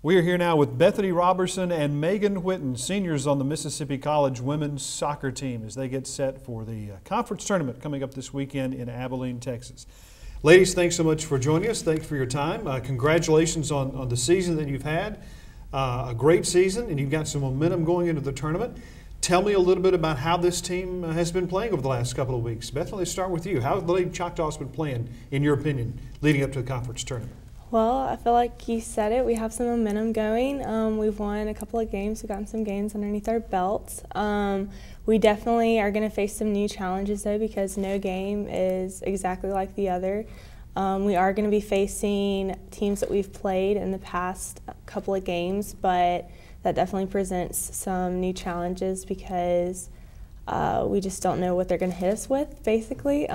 We are here now with Bethany Roberson and Megan Whitten, seniors on the Mississippi College women's soccer team, as they get set for the conference tournament coming up this weekend in Abilene, Texas. Ladies, thanks so much for joining us. Thanks for your time. Congratulations on the season that you've had. A great season, and you've got some momentum going into the tournament. Tell me a little bit about how this team has been playing over the last couple of weeks. Bethany, let's start with you. How have the Lady Choctaws been playing, in your opinion, leading up to the conference tournament? Well, I feel like you said it. We have some momentum going. We've won a couple of games. We've gotten some games underneath our belts. We definitely are going to face some new challenges, though, because no game is exactly like the other. We are going to be facing teams that we've played in the past couple of games, but that definitely presents some new challenges because we just don't know what they're going to hit us with, basically.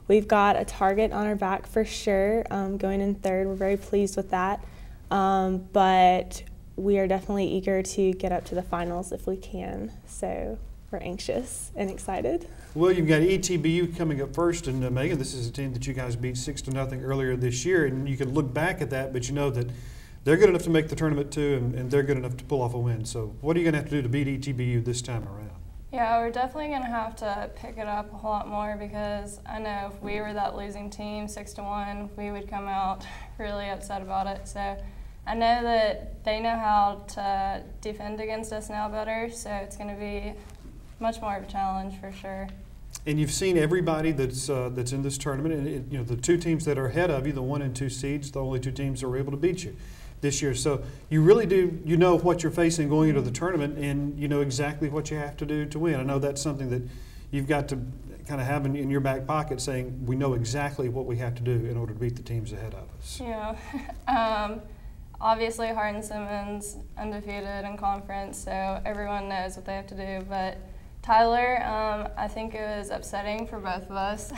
We've got a target on our back for sure, going in third. We're very pleased with that, but we are definitely eager to get up to the finals if we can, so we're anxious and excited. Well, you've got ETBU coming up first, and Megan, this is a team that you guys beat 6-0 earlier this year, and you can look back at that, but you know that they're good enough to make the tournament too, and they're good enough to pull off a win. So what are you going to have to do to beat ETBU this time around? Yeah, we're definitely going to have to pick it up a whole lot more because I know if we were that losing team, 6-1, we would come out really upset about it. So I know that they know how to defend against us now better, so it's going to be much more of a challenge for sure. And you've seen everybody that's in this tournament, and you know the two teams that are ahead of you, the 1 and 2 seeds, the only two teams that were able to beat you this year. So you really do, you know what you're facing going into the tournament, and you know exactly what you have to do to win. I know that's something that you've got to kind of have in your back pocket, saying we know exactly what we have to do in order to beat the teams ahead of us. Yeah. Obviously, Hardin Simmons undefeated in conference, so everyone knows what they have to do. But Tyler, I think it was upsetting for both of us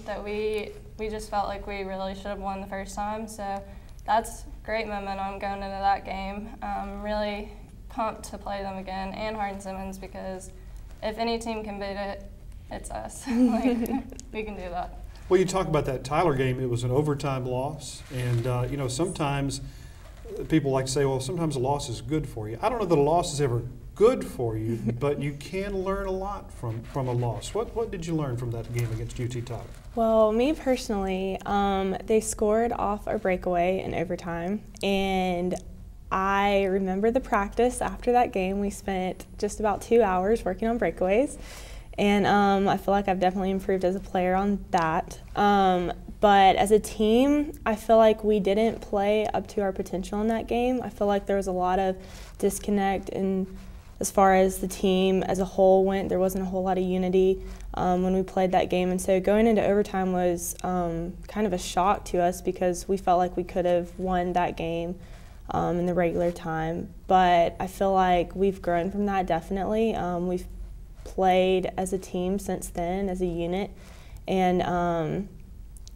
that we just felt like we really should have won the first time. So that's great momentum going into that game. I'm really pumped to play them again, and Hardin Simmons, because if any team can beat it, it's us. Like, we can do that. Well, you talk about that Tyler game. It was an overtime loss, and you know sometimes people like to say, well, sometimes a loss is good for you. I don't know that a loss is ever good for you, but you can learn a lot from a loss. What did you learn from that game against UT Tyler? Well, me personally, they scored off a breakaway in overtime, and I remember the practice after that game. We spent just about 2 hours working on breakaways, and I feel like I've definitely improved as a player on that. But as a team, I feel like we didn't play up to our potential in that game. I feel like there was a lot of disconnect, and as far as the team as a whole went, there wasn't a whole lot of unity when we played that game. And so going into overtime was kind of a shock to us because we felt like we could have won that game in the regular time. But I feel like we've grown from that, definitely. We've played as a team since then, as a unit. And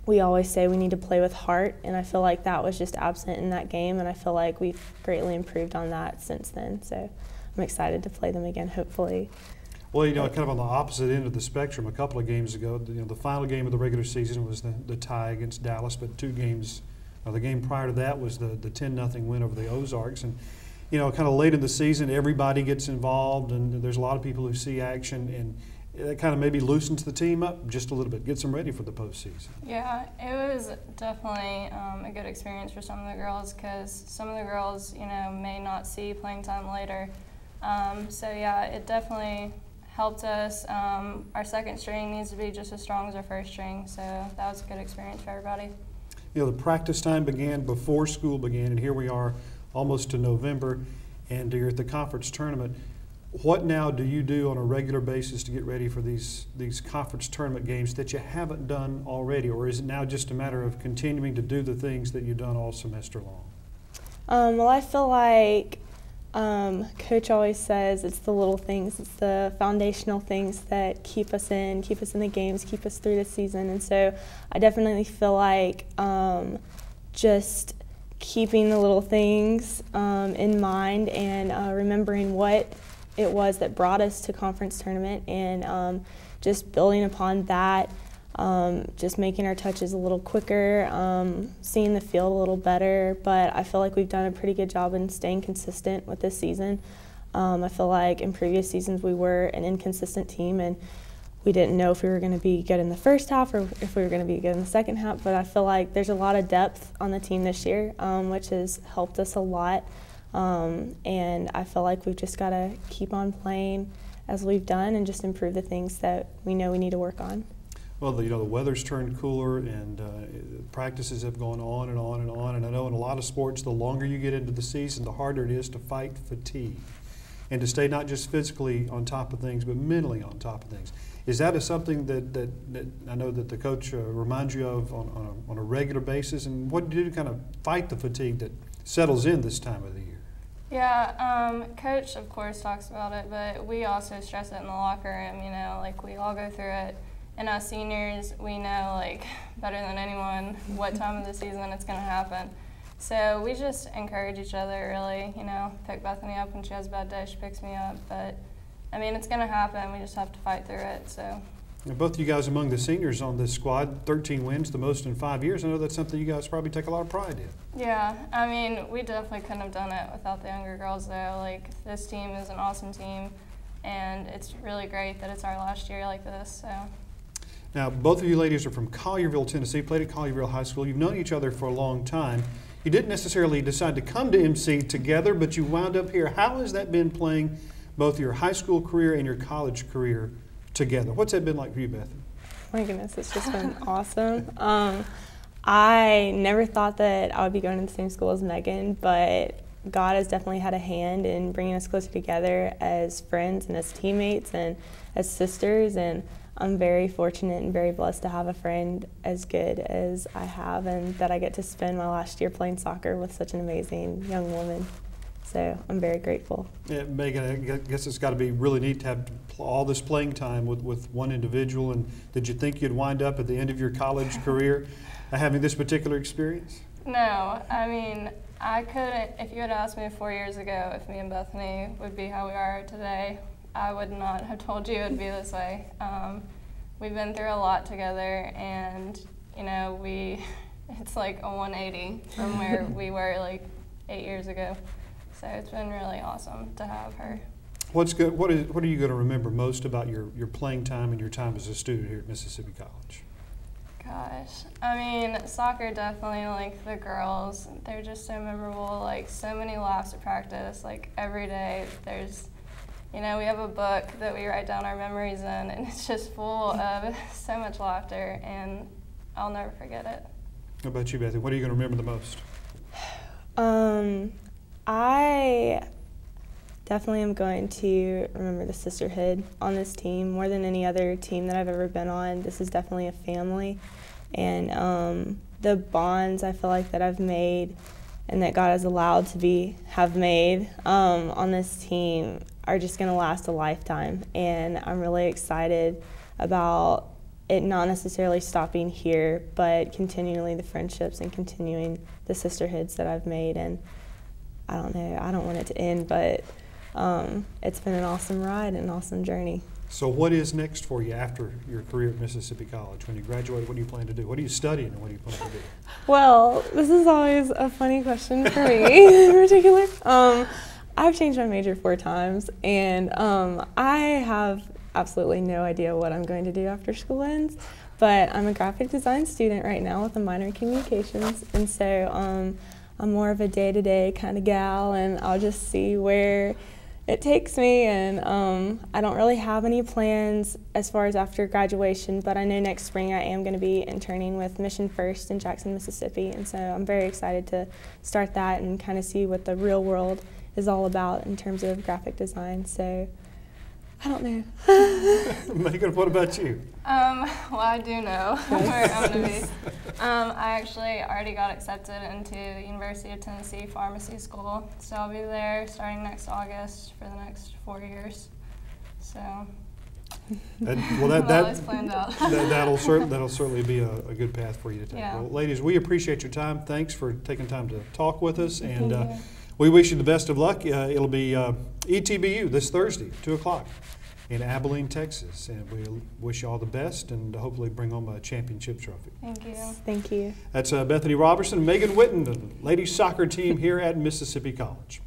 we always say we need to play with heart, and I feel like that was just absent in that game, and I feel like we've greatly improved on that since then. So I'm excited to play them again, hopefully. Well, you know, kind of on the opposite end of the spectrum, a couple of games ago, you know, the final game of the regular season was the tie against Dallas, but 2 games, the game prior to that was the 10-0 win over the Ozarks. And, you know, kind of late in the season, everybody gets involved, and there's a lot of people who see action, and that kind of maybe loosens the team up just a little bit, gets them ready for the postseason. Yeah, it was definitely a good experience for some of the girls because some of the girls, you know, may not see playing time later. So yeah, it definitely helped us. Our second string needs to be just as strong as our first string, so that was a good experience for everybody. You know, the practice time began before school began, and here we are almost to November, and you're at the conference tournament. What now do you do on a regular basis to get ready for these conference tournament games that you haven't done already, or is it now just a matter of continuing to do the things that you've done all semester long? Well, I feel like Coach always says it's the little things, it's the foundational things that keep us in the games, keep us through the season, and so I definitely feel like just keeping the little things in mind and remembering what it was that brought us to conference tournament, and just building upon that, just making our touches a little quicker, seeing the field a little better. But I feel like we've done a pretty good job in staying consistent with this season. I feel like in previous seasons we were an inconsistent team, and we didn't know if we were going to be good in the first half or if we were going to be good in the second half. But I feel like there's a lot of depth on the team this year, which has helped us a lot. And I feel like we've just got to keep on playing as we've done and just improve the things that we know we need to work on. Well, the weather's turned cooler, and practices have gone on and on and on. And I know in a lot of sports, the longer you get into the season, the harder it is to fight fatigue and to stay not just physically on top of things, but mentally on top of things. Is that something that I know that the coach reminds you of on a regular basis? And what do you do to kind of fight the fatigue that settles in this time of the year? Yeah, Coach, of course, talks about it, but we also stress it in the locker room, like we all go through it. And us seniors, we know, like, better than anyone what time of the season it's going to happen. So we just encourage each other, really, pick Bethany up when she has a bad day, she picks me up. But, I mean, it's going to happen. We just have to fight through it, so. Now, both of you guys among the seniors on this squad, 13 wins, the most in 5 years. I know that's something you guys probably take a lot of pride in. Yeah, I mean, we definitely couldn't have done it without the younger girls, though. Like, this team is an awesome team, and it's really great that it's our last year like this, so. Now, both of you ladies are from Collierville, Tennessee, played at Collierville High School. You've known each other for a long time. You didn't necessarily decide to come to MC together, but you wound up here. How has that been, playing both your high school career and your college career together? What's that been like for you, Bethany? My goodness, it's just been awesome. I never thought that I would be going to the same school as Megan, but God has definitely had a hand in bringing us closer together as friends and as teammates and as sisters. And I'm very fortunate and very blessed to have a friend as good as I have, and that I get to spend my last year playing soccer with such an amazing young woman. So I'm very grateful. Yeah, Megan, I guess it's got to be really neat to have all this playing time with one individual. And did you think you'd wind up at the end of your college career having this particular experience? No, I mean, I couldn't. If you had asked me 4 years ago if me and Bethany would be how we are today, I would not have told you it would be this way. We've been through a lot together, and it's like a 180 from where we were like 8 years ago. So it's been really awesome to have her. What's good? What are you going to remember most about your playing time and your time as a student here at Mississippi College? Gosh, I mean, soccer definitely, like the girls, they're just so memorable. Like so many laughs at practice. Like every day, there's. We have a book that we write down our memories in, and it's just full of so much laughter, and I'll never forget it. How about you, Bethany? What are you going to remember the most? I definitely am going to remember the sisterhood on this team more than any other team that I've ever been on. This is definitely a family, and the bonds I feel like that I've made and that God has allowed to have made on this team are just going to last a lifetime. And I'm really excited about it not necessarily stopping here, but continually the friendships and continuing the sisterhoods that I've made. And I don't know, I don't want it to end, but it's been an awesome ride and an awesome journey. So what is next for you after your career at Mississippi College? When you graduate, what do you plan to do? What are you studying and what do you plan to do? Well, this is always a funny question for me in particular. I've changed my major 4 times, and I have absolutely no idea what I'm going to do after school ends, but I'm a graphic design student right now with a minor in communications, and so I'm more of a day-to-day kind of gal, and I'll just see where it takes me, and I don't really have any plans as far as after graduation, but I know next spring I am going to be interning with Mission First in Jackson, Mississippi, and so I'm very excited to start that and kind of see what the real world is all about in terms of graphic design. So I don't know. Megan, what about you? Well, I do know where I'm going to be. I actually already got accepted into the University of Tennessee Pharmacy School, so I'll be there starting next August for the next 4 years. So that'll planned out. that'll certainly be a good path for you to take. Yeah. Well, ladies, we appreciate your time. Thanks for taking time to talk with us, and we wish you the best of luck. It'll be ETBU this Thursday, 2 o'clock. in Abilene, Texas. And we wish you all the best and hopefully bring home a championship trophy. Thank you. Thank you. That's Bethany Roberson and Megan Whitten, the ladies soccer team here at Mississippi College.